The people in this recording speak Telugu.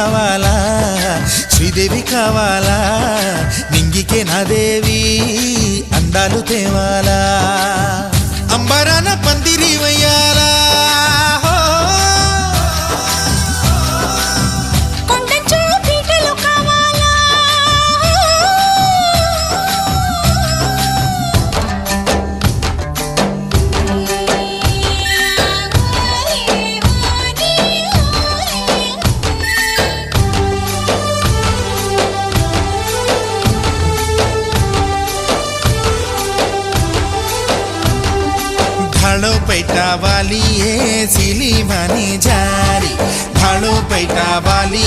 కావాలా శ్రీదేవి కావాలా నింగికే నా దేవి అందాలు తేవాలా అంబరాన పందిరి వయ్యాలా भाड़ो पैटा वाली है सिली मानी जारी भाड़ो पैटा वाली